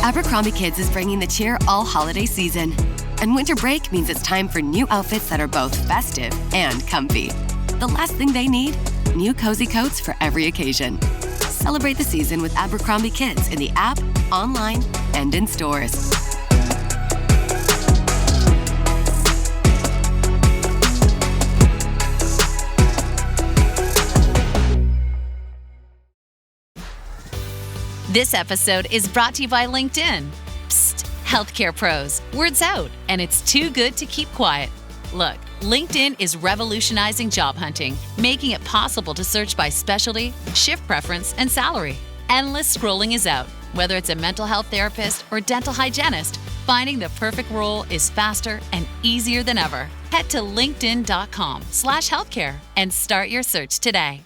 Abercrombie Kids is bringing the cheer all holiday season. And winter break means it's time for new outfits that are both festive and comfy. The last thing they need? New cozy coats for every occasion. Celebrate the season with Abercrombie Kids in the app, online, and in stores. This episode is brought to you by LinkedIn. Psst, healthcare pros, word's out, and it's too good to keep quiet. Look, LinkedIn is revolutionizing job hunting, making it possible to search by specialty, shift preference, and salary. Endless scrolling is out. Whether it's a mental health therapist or dental hygienist, finding the perfect role is faster and easier than ever. Head to linkedin.com/healthcare and start your search today.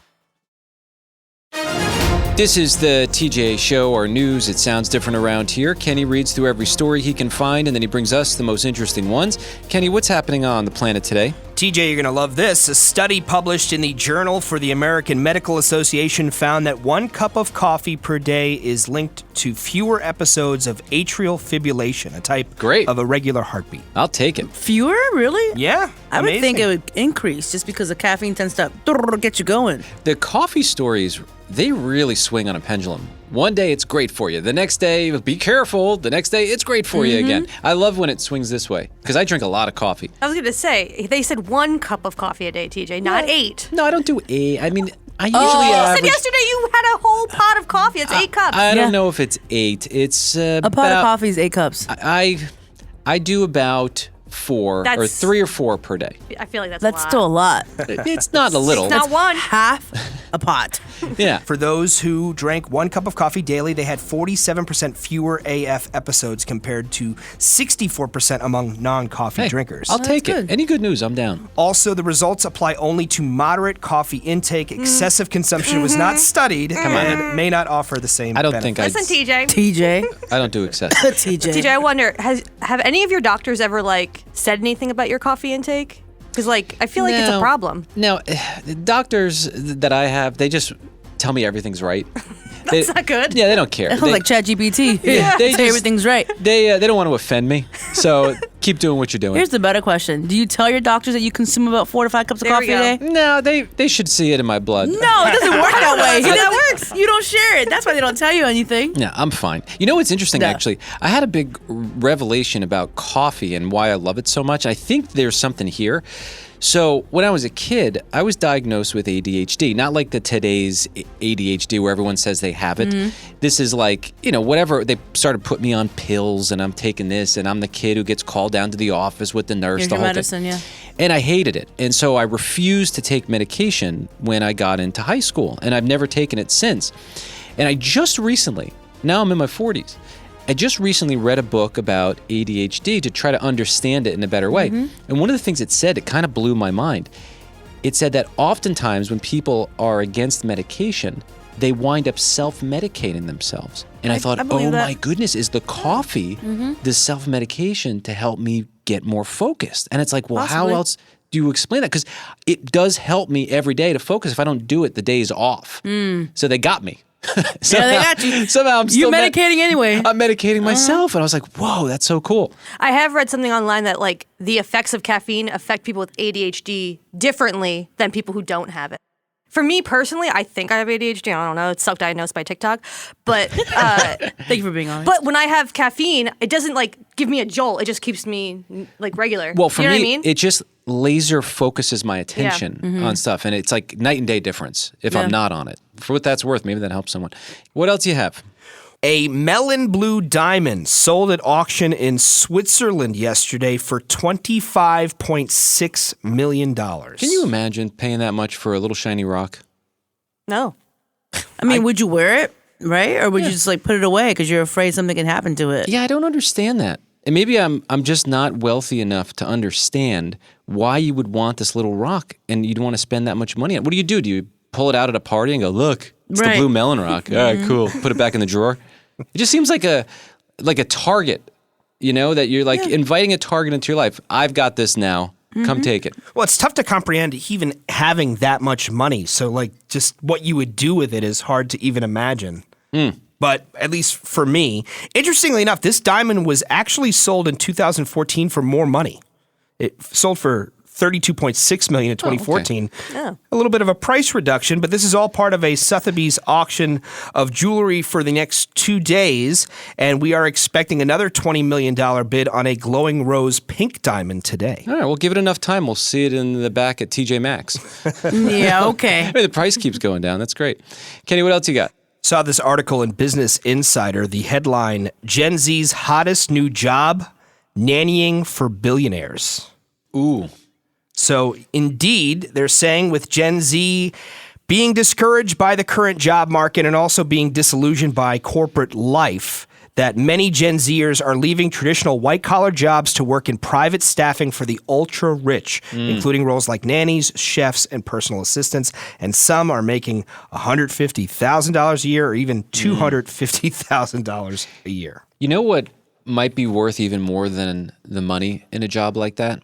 This is the TJ Show, our news. It sounds different around here. Kenny reads through every story he can find, and then he brings us the most interesting ones. Kenny, what's happening on the planet today? TJ, you're going to love this. A study published in the Journal for the American Medical Association found that 1 cup of coffee per day is linked to fewer episodes of atrial fibrillation, a type of irregular heartbeat. I'll take it. Fewer? Really? Yeah. I would think it would increase just because the caffeine tends to get you going. The coffee stories, they really swing on a pendulum. One day it's great for you. The next day, be careful. The next day, it's great for you again. I love when it swings this way because I drink a lot of coffee. I was going to say, they said 1 cup of coffee a day, TJ, not 8. No, I don't do 8. I mean, I usually You average... said yesterday you had a whole pot of coffee. It's 8 cups. I don't know if it's 8. It's a pot of coffee is 8 cups. I do about 4 or 3 or 4 per day. I feel like that's a lot. Still a lot. It's not a little. It's not one. Half a pot. Yeah. For those who drank 1 cup of coffee daily, they had 47% fewer AF episodes compared to 64% among non-coffee drinkers. I'll take it. Any good news, I'm down. Also, the results apply only to moderate coffee intake. Excessive consumption was not studied and may not offer the same benefits. Listen, TJ. TJ. I don't do excessive. TJ, I wonder, have any of your doctors ever, said anything about your coffee intake? Because, I feel like it's a problem. No, the doctors that I have, they just tell me everything's right. That's not good. Yeah, they don't care. It sounds like ChatGPT. Yeah, they say everything's right. They don't want to offend me, so keep doing what you're doing. Here's the better question. Do you tell your doctors that you consume about 4 to 5 cups of coffee a day? No, they should see it in my blood. No, it doesn't work that way. That works. You don't share it. That's why they don't tell you anything. Yeah, I'm fine. You know what's interesting, actually? I had a big revelation about coffee and why I love it so much. I think there's something here. So when I was a kid, I was diagnosed with ADHD, not like the today's ADHD where everyone says they have it. This is whatever. They started putting me on pills and I'm taking this and I'm the kid who gets called down to the office with the nurse. Here's the your whole medicine, thing. yeah. And I hated it. And so I refused to take medication when I got into high school. And I've never taken it since. And I just recently, now I'm in my 40s, I just recently read a book about ADHD to try to understand it in a better way. And one of the things it said, it kind of blew my mind. It said that oftentimes when people are against medication, they wind up self-medicating themselves. And I thought, oh my goodness, is the coffee the self-medication to help me get more focused? And it's like, well, how else do you explain that? Because it does help me every day to focus. If I don't do it, the day's off. So they got me. Somehow, they got you. Somehow I'm still You're medicating anyway. I'm medicating myself. And I was like, whoa, that's so cool. I have read something online that the effects of caffeine affect people with ADHD differently than people who don't have it. For me personally, I think I have ADHD. I don't know. It's self-diagnosed by TikTok. But thank you for being honest. But when I have caffeine, it doesn't give me a jolt. It just keeps me regular. Well, for you know me, what I mean? it just laser focuses my attention on stuff. And it's like night and day difference if I'm not on it. For what that's worth, maybe that helps someone. What else do you have? A melon blue diamond sold at auction in Switzerland yesterday for $25.6 million. Can you imagine paying that much for a little shiny rock? No. I mean, would you wear it, right? Or would you just put it away because you're afraid something can happen to it? Yeah, I don't understand that. And maybe I'm just not wealthy enough to understand why you would want this little rock and you'd want to spend that much money on it. What do? Do you pull it out at a party and go, look, it's the blue melon rock. All right, cool. Put it back in the drawer. It just seems like a target, that you're inviting a target into your life. I've got this now. Come take it. Well, it's tough to comprehend even having that much money. So just what you would do with it is hard to even imagine. but at least for me. Interestingly enough, this diamond was actually sold in 2014 for more money. It sold for $32.6 million in 2014. A little bit of a price reduction, but this is all part of a Sotheby's auction of jewelry for the next 2 days, and we are expecting another $20 million bid on a glowing rose pink diamond today. All right, we'll give it enough time. We'll see it in the back at TJ Maxx. Yeah, okay. The price keeps going down. That's great. Kenny, what else you got? Saw this article in Business Insider, the headline, Gen Z's hottest new job, nannying for billionaires. Ooh. So, indeed, they're saying with Gen Z being discouraged by the current job market and also being disillusioned by corporate life, that many Gen Zers are leaving traditional white-collar jobs to work in private staffing for the ultra-rich, including roles like nannies, chefs, and personal assistants. And some are making $150,000 a year or even $250,000 a year. You know what might be worth even more than the money in a job like that?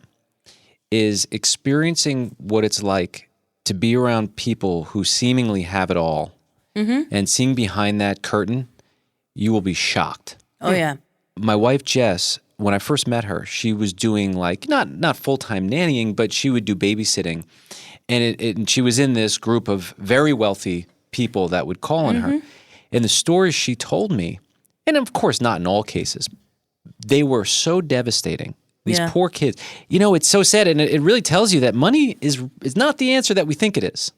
Is experiencing what it's like to be around people who seemingly have it all, and seeing behind that curtain, you will be shocked. Oh, yeah. My wife, Jess, when I first met her, she was doing like, not full-time nannying, but she would do babysitting. And she was in this group of very wealthy people that would call on her. And the stories she told me, and of course not in all cases, they were so devastating. These poor kids. You know, it's so sad, and it really tells you that money is not the answer that we think it is.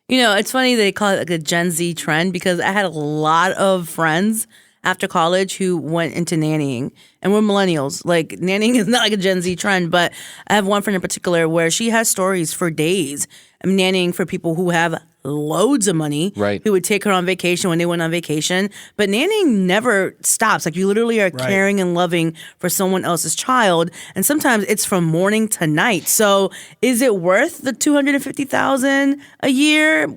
You know, it's funny they call it like a Gen Z trend because I had a lot of friends after college who went into nannying, and we're millennials. Like, nannying is not like a Gen Z trend, but I have one friend in particular where she has stories for days. I'm nannying for people who have loads of money, right, who would take her on vacation when they went on vacation. But nannying never stops. Like, you literally are caring and loving for someone else's child, and sometimes it's from morning to night. So is it worth the $250,000 a year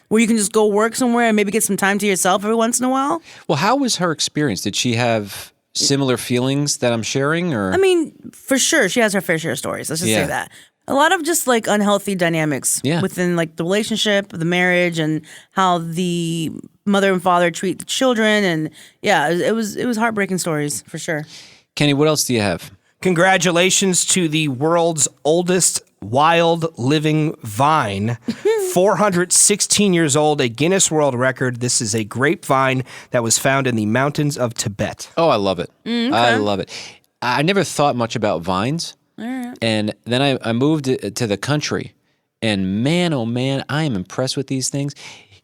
where you can just go work somewhere and maybe get some time to yourself every once in a while? Well, how was her experience? Did she have similar feelings that I'm sharing? Or I mean, for sure, she has her fair share of stories. Let's just say that. A lot of just like unhealthy dynamics within like the relationship, the marriage, and how the mother and father treat the children. And it was heartbreaking stories for sure. Kenny, what else do you have? Congratulations to the world's oldest wild living vine. 416 years old, a Guinness World Record. This is a grapevine that was found in the mountains of Tibet. Oh, I love it. I love it. I never thought much about vines. And then I moved to the country, and man, oh man, I am impressed with these things.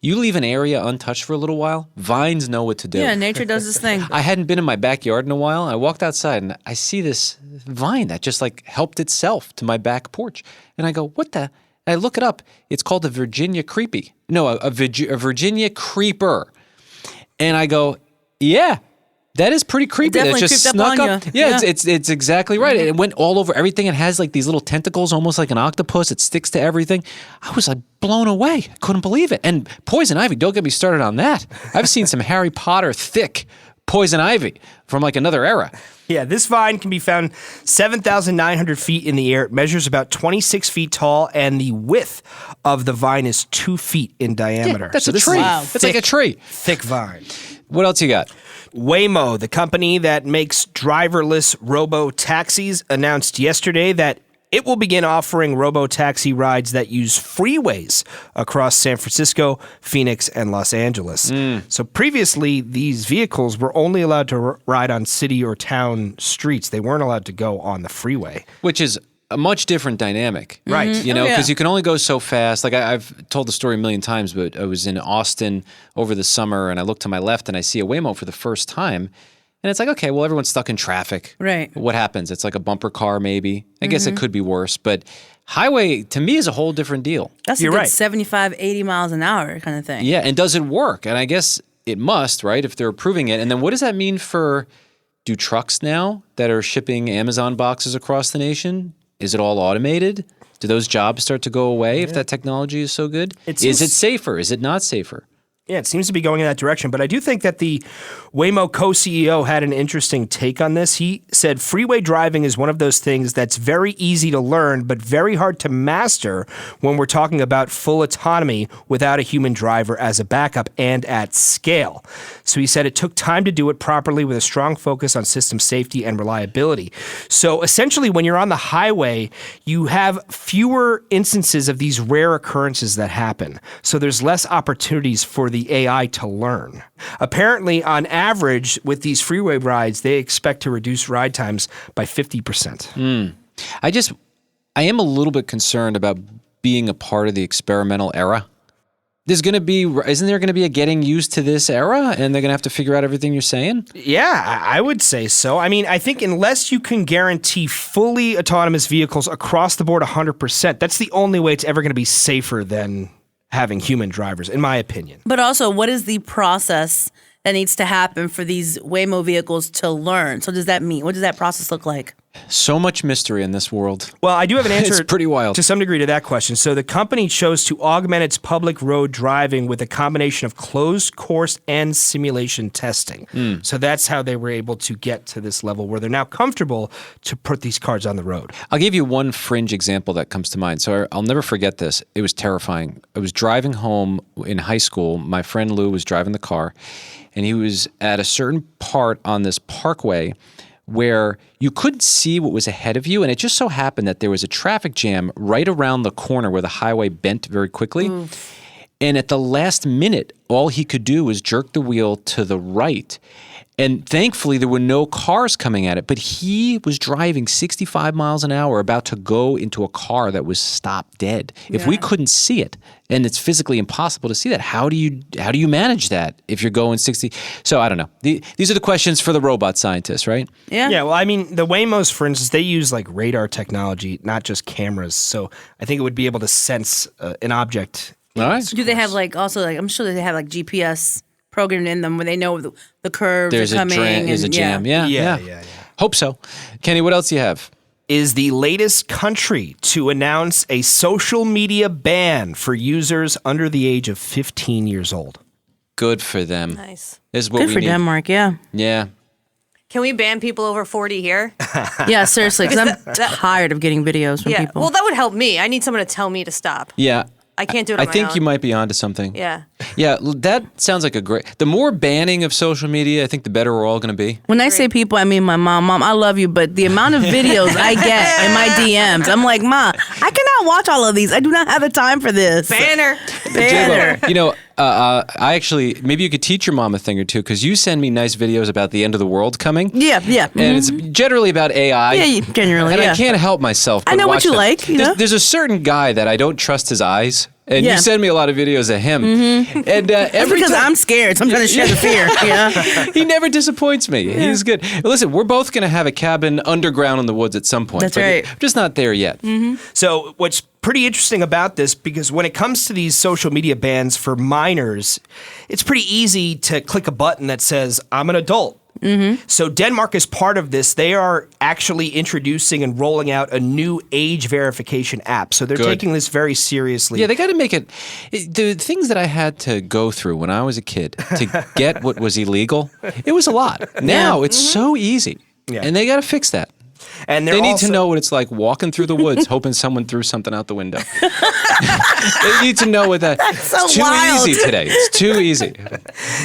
You leave an area untouched for a little while, vines know what to do. Yeah, nature does this thing. I hadn't been in my backyard in a while. I walked outside, and I see this vine that just like helped itself to my back porch. And I go, what the? And I look it up. It's called a Virginia creepy. No, a Virginia creeper. And I go, yeah. That is pretty creepy. It just creeped snuck up on up. you. Yeah, it's exactly right. It went all over everything. It has like these little tentacles, almost like an octopus. It sticks to everything. I was like blown away. I couldn't believe it. And poison ivy, don't get me started on that. I've seen some Harry Potter thick poison ivy from like another era. Yeah, this vine can be found 7,900 feet in the air. It measures about 26 feet tall, and the width of the vine is 2 feet in diameter. Yeah, that's a tree. That's like a tree. Thick vine. What else you got? Waymo, the company that makes driverless robo-taxis, announced yesterday that it will begin offering robo-taxi rides that use freeways across San Francisco, Phoenix, and Los Angeles. So previously, these vehicles were only allowed to ride on city or town streets. They weren't allowed to go on the freeway. Which is a much different dynamic. Right. You know, because you can only go so fast. Like I've told the story a million times, but I was in Austin over the summer, and I look to my left and I see a Waymo for the first time. And it's like, okay, well, everyone's stuck in traffic. Right. What happens? It's like a bumper car maybe. I guess it could be worse. But highway, to me, is a whole different deal. That's You're a good right. 75, 80 miles an hour kind of thing. Yeah, and does it work? And I guess it must, right, if they're approving it. And then what does that mean for, do trucks now that are shipping Amazon boxes across the nation? Is it all automated? Do those jobs start to go away if that technology is so good? Is it safer? Is it not safer? Yeah, it seems to be going in that direction. But I do think that the Waymo co-CEO had an interesting take on this. He said freeway driving is one of those things that's very easy to learn, but very hard to master when we're talking about full autonomy without a human driver as a backup and at scale. So he said it took time to do it properly with a strong focus on system safety and reliability. So essentially, when you're on the highway, you have fewer instances of these rare occurrences that happen. So there's less opportunities for the AI to learn. Apparently, on average, with these freeway rides, they expect to reduce ride times by 50%. I am a little bit concerned about being a part of the experimental era. Isn't there going to be a getting used to this era, and they're going to have to figure out everything you're saying? Yeah, I would say so. I mean, I think unless you can guarantee fully autonomous vehicles across the board 100%, that's the only way it's ever going to be safer than having human drivers, in my opinion. But also, what is the process that needs to happen for these Waymo vehicles to learn? So does that mean, what does that process look like? So much mystery in this world. Well, I do have an answer. It's pretty wild. To some degree to that question. So the company chose to augment its public road driving with a combination of closed course and simulation testing. So that's how they were able to get to this level where they're now comfortable to put these cars on the road. I'll give you one fringe example that comes to mind. So I'll never forget this. It was terrifying. I was driving home in high school. My friend Lou was driving the car, and he was at a certain part on this parkway where you couldn't see what was ahead of you. And it just so happened that there was a traffic jam right around the corner where the highway bent very quickly. And at the last minute, all he could do was jerk the wheel to the right. And thankfully, there were no cars coming at it. But he was driving 65 miles an hour about to go into a car that was stopped dead. If we couldn't see it, and it's physically impossible to see that, how do you manage that if you're going 60? So I don't know. These are the questions for the robot scientists, right? Yeah. Yeah, well, I mean, the Waymos, for instance, they use like radar technology, not just cameras. So I think it would be able to sense an object. All right. Do they have I'm sure that they have like GPS programmed in them where they know the curves There's are coming. There's a jam. Yeah. Hope so. Kenny, what else do you have? Is the latest country to announce a social media ban for users under the age of 15 years old. Good for them. Nice. Is what Good we for need. Denmark, yeah. Yeah. Can we ban people over 40 here? Yeah, seriously, because I'm tired of getting videos from people. Well, that would help me. I need someone to tell me to stop. Yeah. I can't do it on I my think own. you might be onto something. Yeah. Yeah, that sounds like a great... The more banning of social media, I think the better we're all going to be. When I say people, I mean my mom. Mom, I love you, but the amount of videos I get in my DMs, I'm like, Ma, I cannot watch all of these. I do not have the time for this. Banner. J-Lo, you know, I actually... Maybe you could teach your mom a thing or two, because you send me nice videos about the end of the world coming. Yeah. And it's generally about AI. Yeah, generally, And yeah. I can't help myself but I know what watch you them. like, you know? There's a certain guy that I don't trust his eyes. And Yeah. you send me a lot of videos of him. And That's every because time... I'm scared, so I'm trying to share the fear. Yeah. He never disappoints me. He's good. Listen, we're both going to have a cabin underground in the woods at some point. That's but right. I'm just not there yet. So what's pretty interesting about this, because when it comes to these social media bans for minors, it's pretty easy to click a button that says, I'm an adult. So Denmark is part of this. They are actually introducing and rolling out a new age verification app. So they're Good. taking this very seriously. Yeah, they got to make it. The things that I had to go through when I was a kid to get what was illegal, it was a lot. Now it's so easy. Yeah. And they got to fix that. And They need also, to know what it's like walking through the woods hoping someone threw something out the window. They need to know what that. so it's too wild. easy today. It's too easy.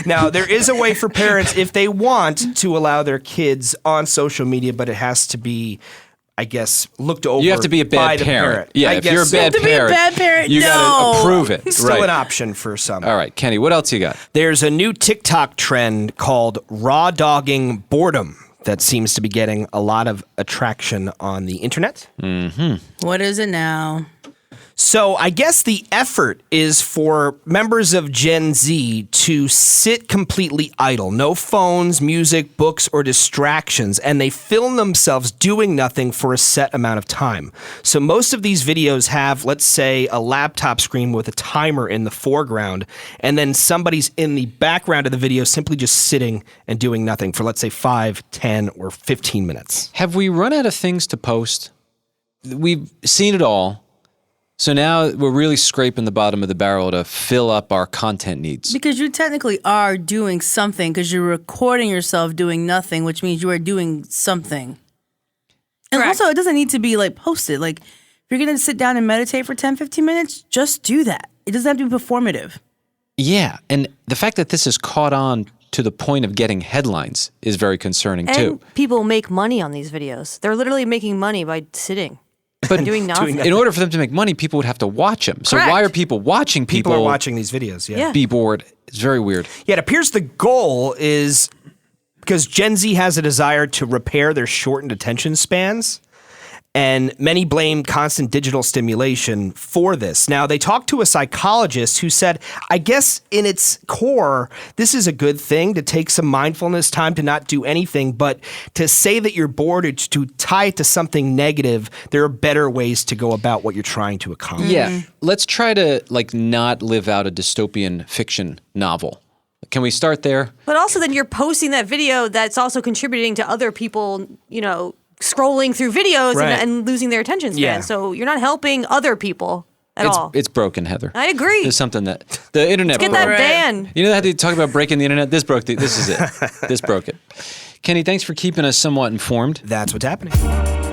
Now, there is a way for parents, if they want, to allow their kids on social media, but it has to be, I guess, looked over. You have to be a by bad the parent. Yeah, I if guess you're a so. bad to be a parent, bad parent? you got No. to approve it. Still right. an option for some. All right, Kenny, what else you got? There's a new TikTok trend called raw dogging boredom that seems to be getting a lot of attraction on the internet. What is it now? So I guess the effort is for members of Gen Z to sit completely idle, no phones, music, books, or distractions, and they film themselves doing nothing for a set amount of time. So most of these videos have, let's say, a laptop screen with a timer in the foreground, and then somebody's in the background of the video simply just sitting and doing nothing for, let's say, 5, 10, or 15 minutes. Have we run out of things to post? We've seen it all. So now we're really scraping the bottom of the barrel to fill up our content needs. Because you technically are doing something because you're recording yourself doing nothing, which means you are doing something. And Correct. also, it doesn't need to be like posted. Like, if you're going to sit down and meditate for 10, 15 minutes, just do that. It doesn't have to be performative. Yeah, and the fact that this has caught on to the point of getting headlines is very concerning too. And people make money on these videos. They're literally making money by sitting. But doing nothing. In order for them to make money, people would have to watch them. So Correct. why are people watching People are watching these videos, Yeah. be bored? It's very weird. Yeah, it appears the goal is because Gen Z has a desire to repair their shortened attention spans, and many blame constant digital stimulation for this. Now, they talked to a psychologist who said, I guess in its core, this is a good thing to take some mindfulness time to not do anything, but to say that you're bored or to tie it to something negative, there are better ways to go about what you're trying to accomplish. Yeah, let's try to not live out a dystopian fiction novel. Can we start there? But also then you're posting that video that's also contributing to other people, scrolling through videos Right. and losing their attention span. Yeah. So you're not helping other people at all. It's broken, Heather. I agree. There's something that the internet Get broke. that ban. You know how they talk about breaking the internet? This is it. This broke it. Kenny, thanks for keeping us somewhat informed. That's what's happening.